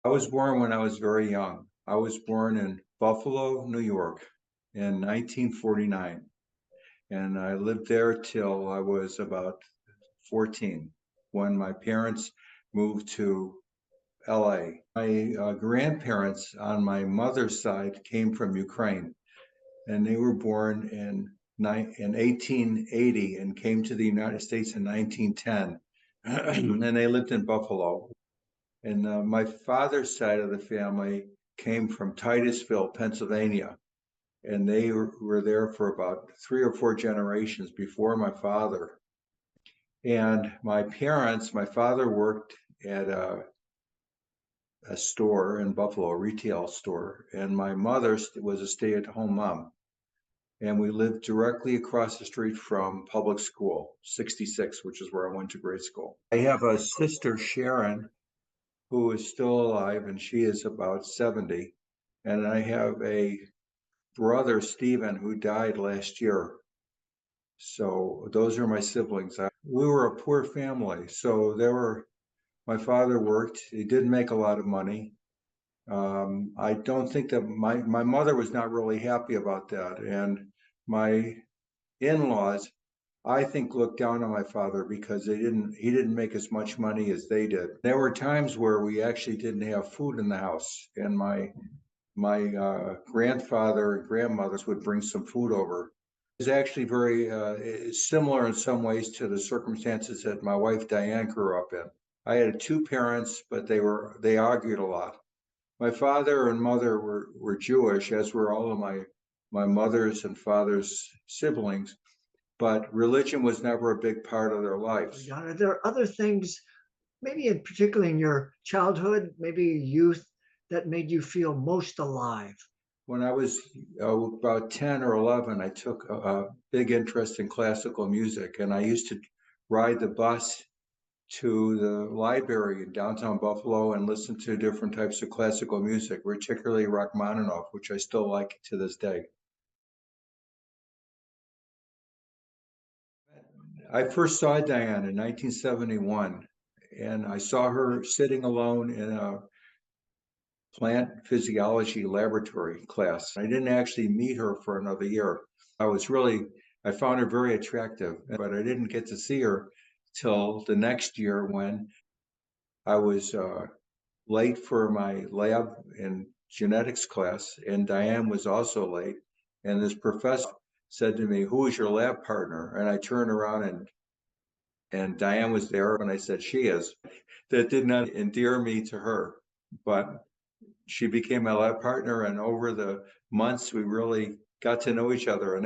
I was born when I was very young. I was born in Buffalo, New York in 1949, and I lived there till I was about 14 when my parents moved to LA. My grandparents on my mother's side came from Ukraine, and they were born in 1880 and came to the United States in 1910, and they lived in Buffalo. And my father's side of the family came from Titusville, Pennsylvania, and they were there for about 3 or 4 generations before my father. And my parents, my father worked at a store in Buffalo, a retail store, and my mother was a stay-at-home mom. And we lived directly across the street from public school, 66, which is where I went to grade school. I have a sister, Sharon, who is still alive, and she is about 70. And I have a brother, Stephen, who died last year. So those are my siblings. We were a poor family. So my father worked. He didn't make a lot of money. I don't think that my mother was not really happy about that. And my in-laws, I think, looked down on my father because he didn't make as much money as they did. There were times where we actually didn't have food in the house, and my grandfather and grandmothers would bring some food over. It was actually very similar in some ways to the circumstances that my wife Diane grew up in. I had two parents, but they argued a lot. My father and mother were Jewish, as were all of my mother's and father's siblings, but religion was never a big part of their lives. Yeah, are there other things, maybe in particularly in your childhood, maybe youth, that made you feel most alive? When I was about 10 or 11, I took a big interest in classical music, and I used to ride the bus to the library in downtown Buffalo and listen to different types of classical music, particularly Rachmaninoff, which I still like to this day. I first saw Diane in 1971, and I saw her sitting alone in a plant physiology laboratory class. I didn't actually meet her for another year. I found her very attractive, but I didn't get to see her till the next year when I was late for my lab in genetics class, and Diane was also late. And this professor said to me, "Who is your lab partner?" And I turned around and Diane was there, and I said, "She is." That did not endear me to her, but she became my lab partner, and over the months we really got to know each other.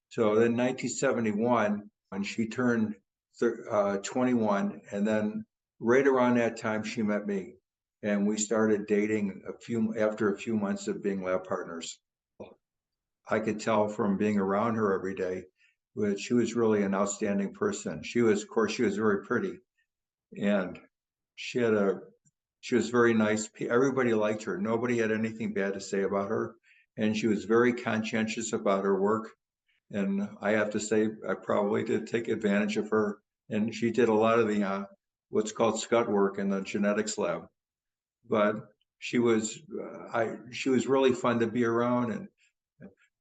So then 1971, when she turned 21, and then right around that time she met me, and we started dating after a few months of being lab partners. I could tell from being around her every day that she was really an outstanding person. Of course, she was very pretty, and she had a she was very nice. Everybody liked her. Nobody had anything bad to say about her. And she was very conscientious about her work. And I have to say, I probably did take advantage of her. And she did a lot of the what's called scut work in the genetics lab. But she was really fun to be around, and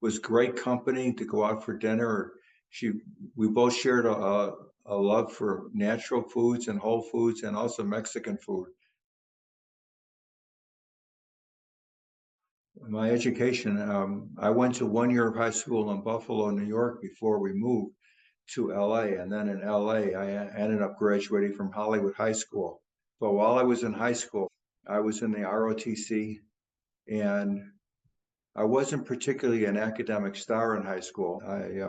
was great company to go out for dinner. She, we both shared a love for natural foods and whole foods, and also Mexican food. My education, I went to 1 year of high school in Buffalo, New York before we moved to LA. And then in LA, I ended up graduating from Hollywood High School. But while I was in high school, I was in the ROTC, and I wasn't particularly an academic star in high school. I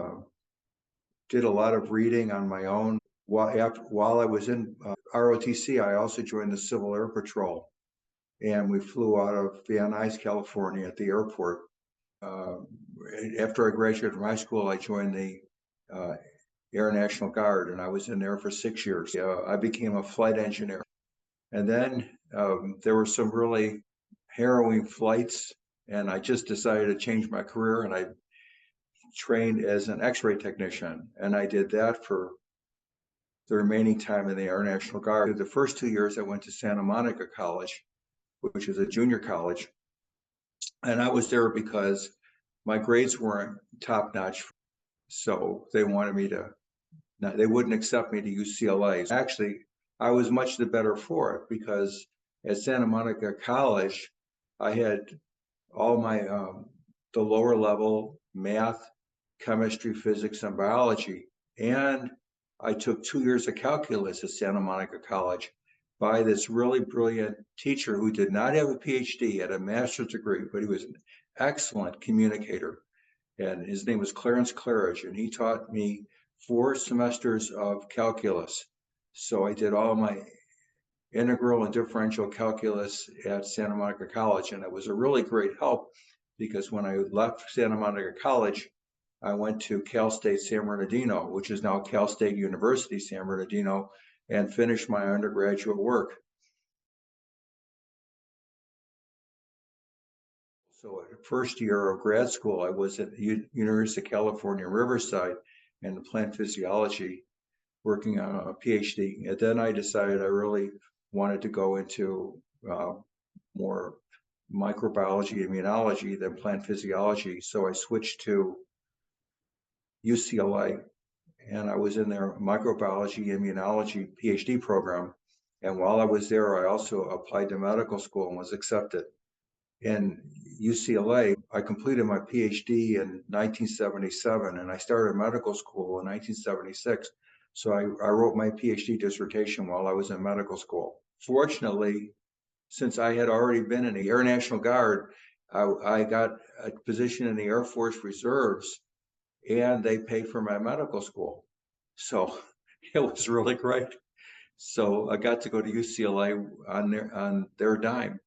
did a lot of reading on my own. While I was in ROTC, I also joined the Civil Air Patrol, and we flew out of Van Nuys, California at the airport. Uh, After I graduated from high school, I joined the uh, Air National Guard, and I was in there for 6 years. I became a flight engineer. And then there were some really harrowing flights, and I just decided to change my career, and I trained as an X-ray technician. And I did that for the remaining time in the Air National Guard. The first 2 years I went to Santa Monica College, which is a junior college. And I was there because my grades weren't top notch. So they wanted me to, they wouldn't accept me to UCLA. Actually, I was much the better for it because at Santa Monica College, I had all my, the lower level math, chemistry, physics, and biology. And I took 2 years of calculus at Santa Monica College by this really brilliant teacher who did not have a PhD, had a master's degree, but he was an excellent communicator. And his name was Clarence Claridge, and he taught me 4 semesters of calculus. So I did all my integral and differential calculus at Santa Monica College, and it was a really great help because when I left Santa Monica College, I went to Cal State San Bernardino, which is now Cal State University San Bernardino, and finished my undergraduate work. So at the first year of grad school, I was at the University of California, Riverside in plant physiology, working on a PhD. And then I decided I really wanted to go into more microbiology, immunology than plant physiology. So I switched to UCLA, and I was in their microbiology, immunology PhD program. And while I was there, I also applied to medical school and was accepted. In UCLA, I completed my PhD in 1977, and I started medical school in 1976. So I wrote my PhD dissertation while I was in medical school. Fortunately, since I had already been in the Air National Guard, I got a position in the Air Force Reserves, and they paid for my medical school. So it was really great. So I got to go to UCLA on their dime.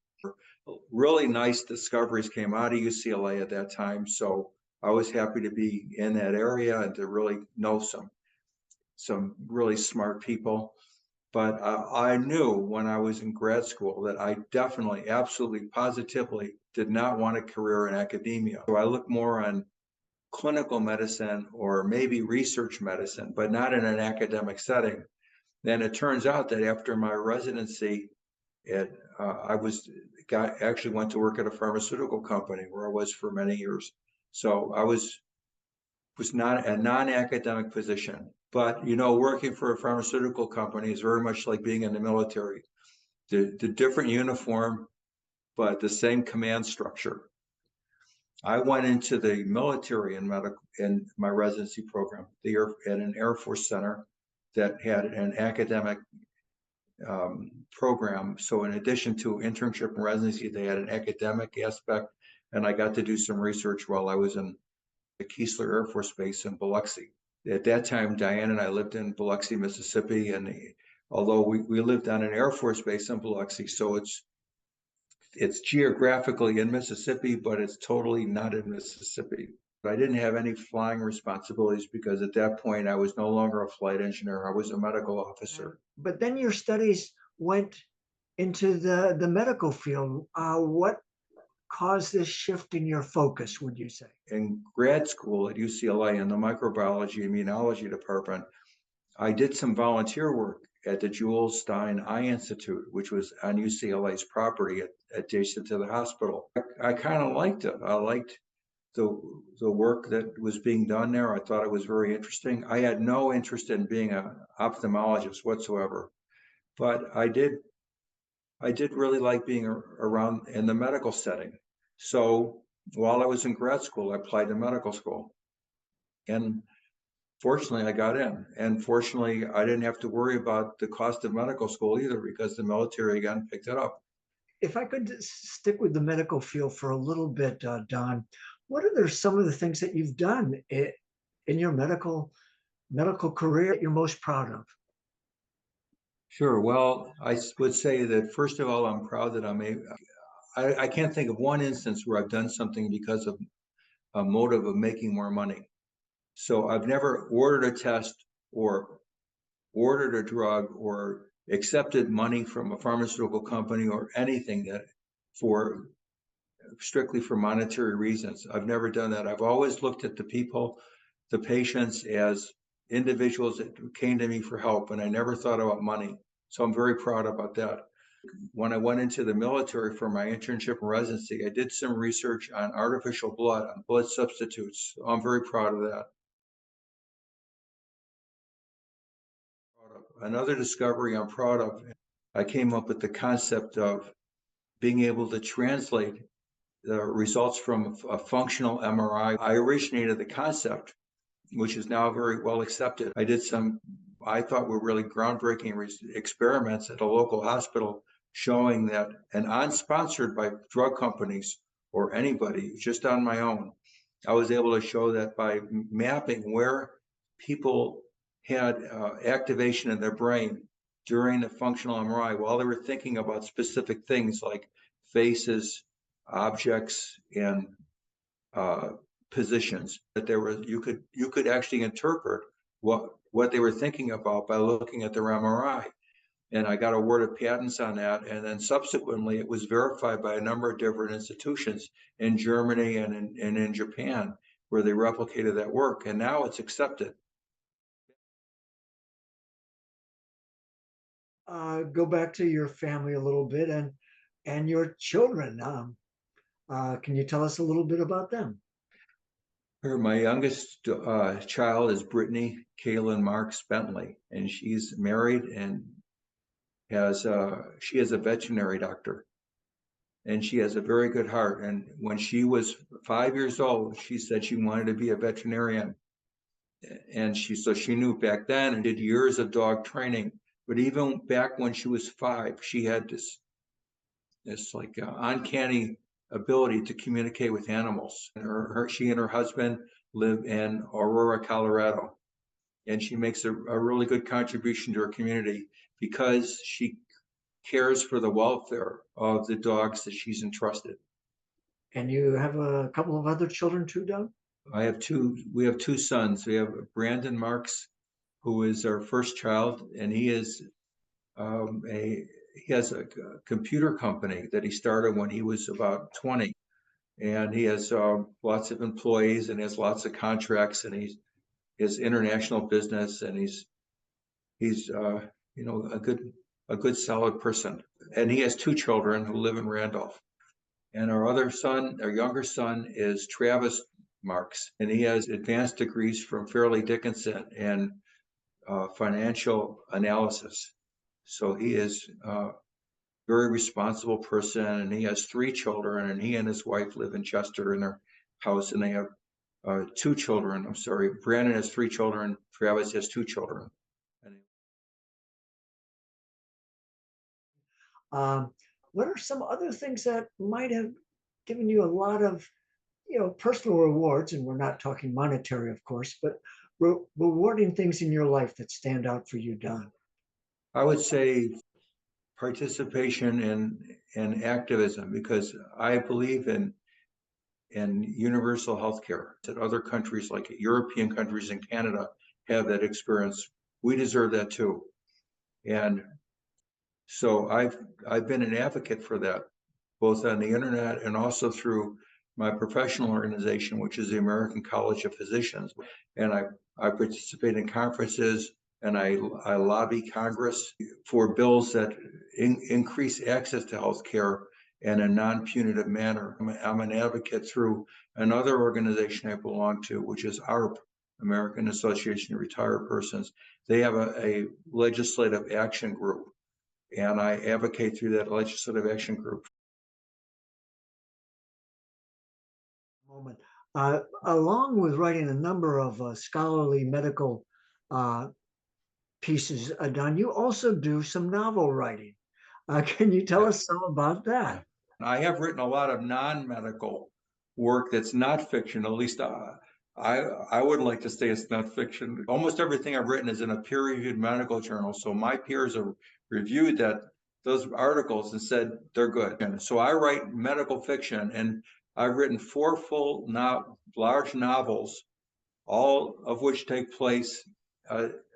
Really nice discoveries came out of UCLA at that time. So I was happy to be in that area and to really know some really smart people. But I knew when I was in grad school that I definitely, absolutely, positively did not want a career in academia. So I looked more on clinical medicine or maybe research medicine, but not in an academic setting. Then it turns out that after my residency, I actually went to work at a pharmaceutical company where I was for many years. So I was not a non-academic position, but working for a pharmaceutical company is very much like being in the military. The different uniform, but the same command structure. I went into the military in my residency program, at an Air Force center that had an academic program. So in addition to internship and residency, they had an academic aspect, and I got to do some research while I was in the Keesler Air Force Base in Biloxi. At that time, Diane and I lived in Biloxi, Mississippi, and although we lived on an Air Force base in Biloxi, so it's geographically in Mississippi, but it's totally not in Mississippi. I didn't have any flying responsibilities because at that point I was no longer a flight engineer. I was a medical officer. But then your studies went into the medical field. What caused this shift in your focus, would you say? In grad school at UCLA in the microbiology immunology department, I did some volunteer work at the Jules Stein Eye Institute, which was on UCLA's property adjacent to the hospital. I kind of liked it. I liked the work that was being done there. I thought it was very interesting. I had no interest in being an ophthalmologist whatsoever, but I did really like being around in the medical setting. So while I was in grad school, I applied to medical school, and fortunately I got in. And fortunately, I didn't have to worry about the cost of medical school either because the military again picked it up. If I could stick with the medical field for a little bit, Don, what are some of the things that you've done in your medical career that you're most proud of? Sure. Well, I would say that first of all, I'm proud that I can't think of one instance where I've done something because of a motive of making more money. So I've never ordered a test or ordered a drug or accepted money from a pharmaceutical company or anything that for strictly for monetary reasons. I've never done that. I've always looked at the people, the patients as individuals that came to me for help, and I never thought about money. So I'm very proud about that. When I went into the military for my internship and residency, I did some research on artificial blood, on blood substitutes. I'm very proud of that. Another discovery I'm proud of, I came up with the concept of being able to translate the results from a functional MRI. I originated the concept, which is now very well accepted. I did some, I thought were really groundbreaking experiments at a local hospital showing that, and unsponsored by drug companies or anybody, just on my own, I was able to show that by mapping where people had activation in their brain during the functional MRI while they were thinking about specific things like faces, objects, and uh, positions, that there was, you could actually interpret what they were thinking about by looking at their MRI. And I got awarded patents on that. And then subsequently, it was verified by a number of different institutions in Germany and in Japan, where they replicated that work. And now it's accepted. Go back to your family a little bit and your children. Can you tell us a little bit about them? My youngest child is Brittany Kaylin Marks Bentley, and she's married and she is a veterinary doctor, and she has a very good heart. And when she was 5 years old, she said she wanted to be a veterinarian. And she knew back then and did years of dog training. But even back when she was 5, she had this like uncanny ability to communicate with animals. And she and her husband live in Aurora, Colorado, and she makes a really good contribution to her community because she cares for the welfare of the dogs that she's entrusted. And you have a couple of other children too, Doug? We have two sons. We have Brandon Marks, who is our first child, and he has a computer company that he started when he was about 20. And he has lots of employees and has lots of contracts, and he's his international business, and he's a good solid person. And he has two children who live in Randolph. And our younger son is Travis Marks, and he has advanced degrees from Fairleigh Dickinson in financial analysis. So he is a very responsible person, and he has three children, and he and his wife live in Chester in their house, and they have two children. I'm sorry, Brandon has three children, Travis has two children. Um, what are some other things that might have given you a lot of, personal rewards? And we're not talking monetary, of course, but rewarding things in your life that stand out for you, Don. I would say participation in activism, because I believe in universal health care. That other countries like European countries and Canada have that experience. We deserve that too. And so I've been an advocate for that, both on the internet and also through my professional organization, which is the American College of Physicians. And I participate in conferences, and I lobby Congress for bills that increase access to health care in a non-punitive manner. I'm an advocate through another organization I belong to, which is ARP, American Association of Retired Persons. They have a legislative action group, and I advocate through that legislative action group. Moment. Along with writing a number of scholarly medical uh, pieces, Don, you also do some novel writing. Can you tell us some about that? I have written a lot of non-medical work that's not fiction. At least I would like to say it's not fiction. Almost everything I've written is in a peer-reviewed medical journal, so my peers have reviewed those articles and said they're good. And so I write medical fiction, and I've written four large novels, all of which take place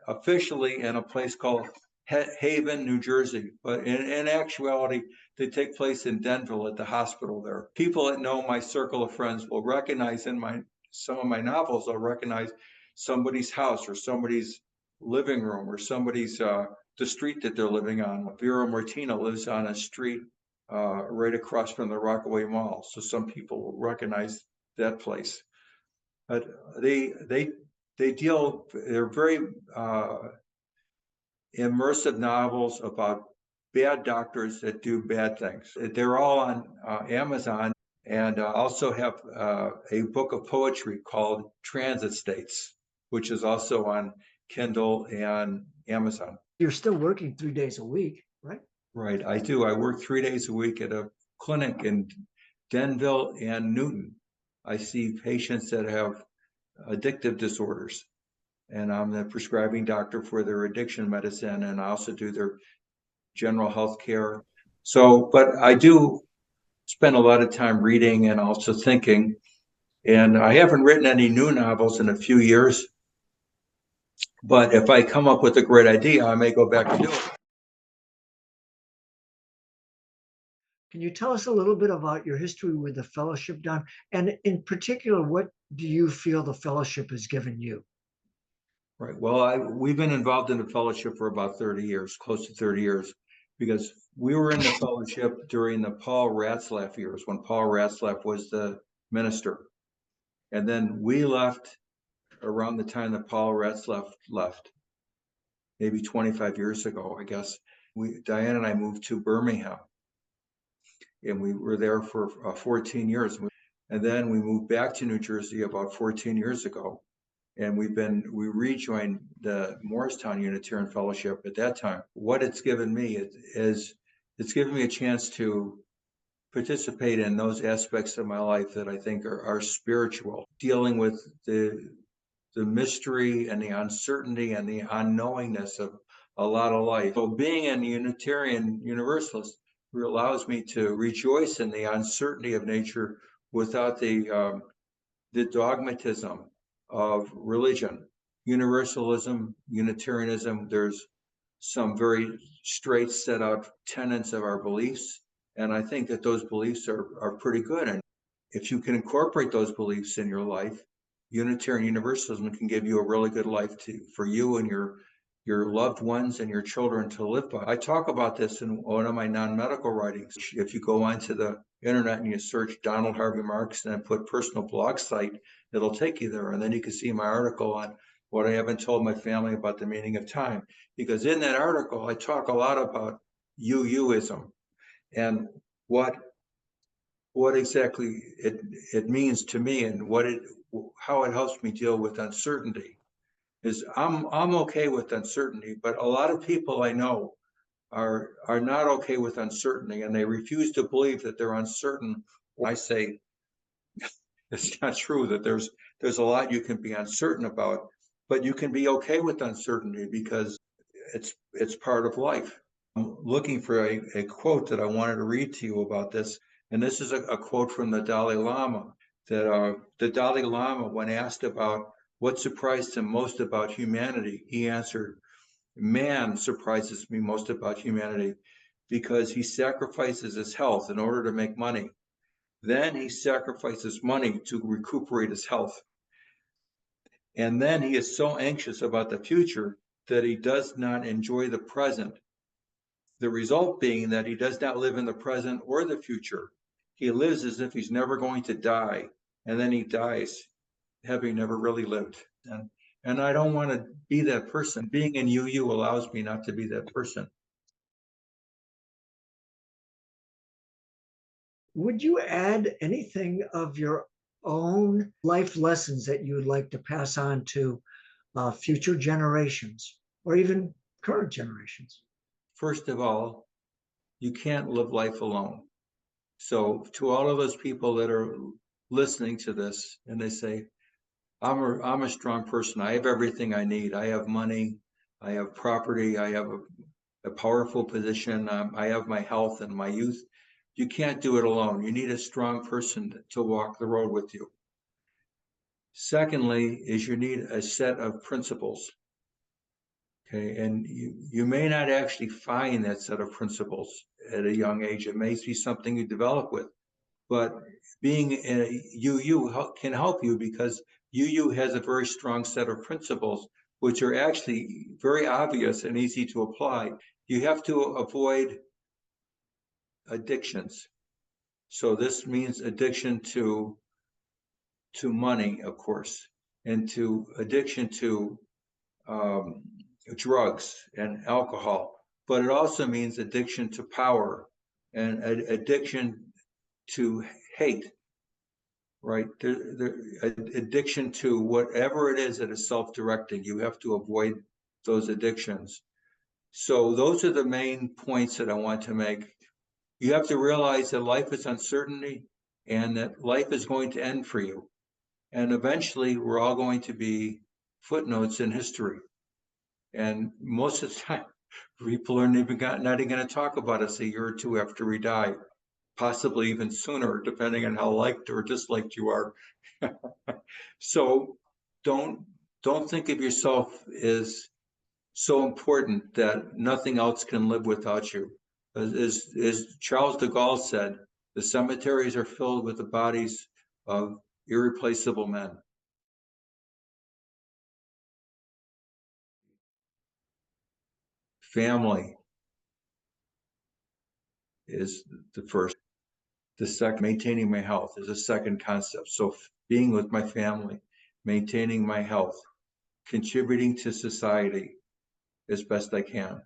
officially in a place called Haven, New Jersey. But in actuality, they take place in Denville at the hospital there. People that know my circle of friends will recognize some of my novels, they'll recognize somebody's house or somebody's living room or somebody's the street that they're living on. Vera Martina lives on a street right across from the Rockaway Mall, so some people will recognize that place. But they deal. They're very immersive novels about bad doctors that do bad things. They're all on Amazon, and also have a book of poetry called Transit States, which is also on Kindle and Amazon. You're still working 3 days a week, right? Right, I do. I work 3 days a week at a clinic in Denville and Newton. I see patients that have addictive disorders, and I'm the prescribing doctor for their addiction medicine, and I also do their general health care. So, but I do spend a lot of time reading and also thinking. And I haven't written any new novels in a few years, but if I come up with a great idea, I may go back and do it. Can you tell us a little bit about your history with the fellowship, Don? And in particular, what do you feel the fellowship has given you? Right. Well, we've been involved in the fellowship for about 30 years, close to 30 years, because we were in the fellowship during the Paul Ratzlaff years when Paul Ratzlaff was the minister. And then we left around the time that Paul Ratzlaff left, maybe 25 years ago, I guess. Diane and I moved to Birmingham, and we were there for 14 years. And then we moved back to New Jersey about 14 years ago. And we rejoined the Morristown Unitarian Fellowship at that time. What it's given me is it's given me a chance to participate in those aspects of my life that I think are spiritual, dealing with the mystery and the uncertainty and the unknowingness of a lot of life. So being a Unitarian Universalist allows me to rejoice in the uncertainty of nature without the dogmatism of religion. Universalism, Unitarianism, there's some very straight set out tenets of our beliefs. And I think that those beliefs are pretty good. And if you can incorporate those beliefs in your life, Unitarian Universalism can give you a really good life for you and your loved ones and your children to live by. I talk about this in one of my non-medical writings. If you go onto the internet and you search Donald Harvey Marks and then put personal blog site, it'll take you there. And then you can see my article on what I haven't told my family about the meaning of time. Because in that article, I talk a lot about UUism and what exactly it means to me and how it helps me deal with uncertainty. Is I'm okay with uncertainty, but a lot of people I know are not okay with uncertainty, and they refuse to believe that they're uncertain. I say it's not true that there's a lot you can be uncertain about, but you can be okay with uncertainty because it's part of life. I'm looking for a quote that I wanted to read to you about this, and this is a quote from the Dalai Lama. That the Dalai Lama, when asked about what surprised him most about humanity, he answered, "Man surprises me most about humanity because he sacrifices his health in order to make money. Then he sacrifices money to recuperate his health. And then he is so anxious about the future that he does not enjoy the present. The result being that he does not live in the present or the future. He lives as if he's never going to die, and then he dies, having never really lived." And I don't want to be that person. Being in UU allows me not to be that person. Would you add anything of your own life lessons that you would like to pass on to future generations or even current generations? First of all, you can't live life alone. So to all of those people that are listening to this and they say, I'm a strong person. I have everything I need. I have money. I have property. I have a powerful position. I have my health and my youth. You can't do it alone. You need a strong person to walk the road with you. Secondly, is you need a set of principles. Okay, and you may not actually find that set of principles at a young age. It may be something you develop with, but being in a UU can help you because UU has a very strong set of principles which are actually very obvious and easy to apply. You have to avoid addictions. So this means addiction to money, of course, and to addiction to um, drugs and alcohol, but it also means addiction to power and addiction to hate, right? Addiction to whatever it is that is self-directing. You have to avoid those addictions. So those are the main points that I want to make. You have to realize that life is uncertainty and that life is going to end for you. And eventually we're all going to be footnotes in history. And most of the time, people are not even going to talk about us a year or two after we die, possibly even sooner, depending on how liked or disliked you are. So don't think of yourself as so important that nothing else can live without you. As Charles de Gaulle said, the cemeteries are filled with the bodies of irreplaceable men. Family is the first. The second, maintaining my health, is a second concept. So being with my family, maintaining my health, contributing to society as best I can,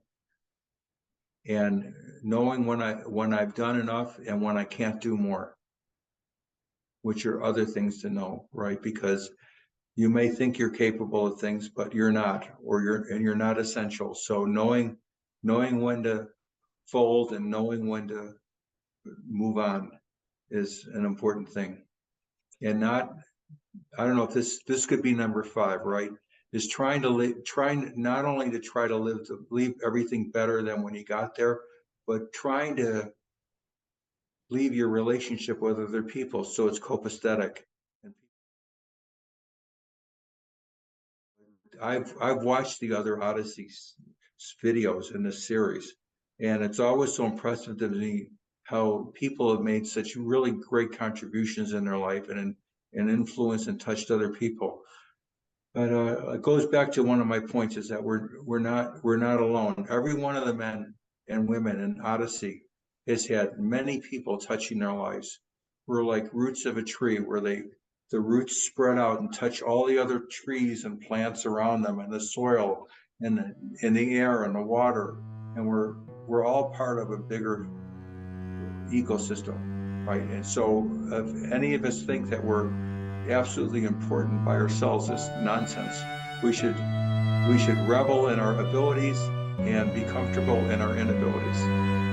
and knowing when I've done enough and when I can't do more, which are other things to know, right? Because you may think you're capable of things, but you're not, or you're not essential. So knowing when to fold and knowing when to move on is an important thing. And not, I don't know if this could be number 5, right? Is trying not only to try to leave everything better than when you got there, but trying to leave your relationship with other people so it's copacetic. And I've watched the other Odyssey videos in this series, and it's always so impressive to me how people have made such really great contributions in their life and influenced and touched other people. But it goes back to one of my points, is that we're not alone. Every one of the men and women in Odyssey has had many people touching their lives. We're like roots of a tree where the roots spread out and touch all the other trees and plants around them, and the soil and the air and the water, and we're all part of a bigger ecosystem, right? And so if any of us think that we're absolutely important by ourselves, is nonsense. We should revel in our abilities and be comfortable in our inabilities.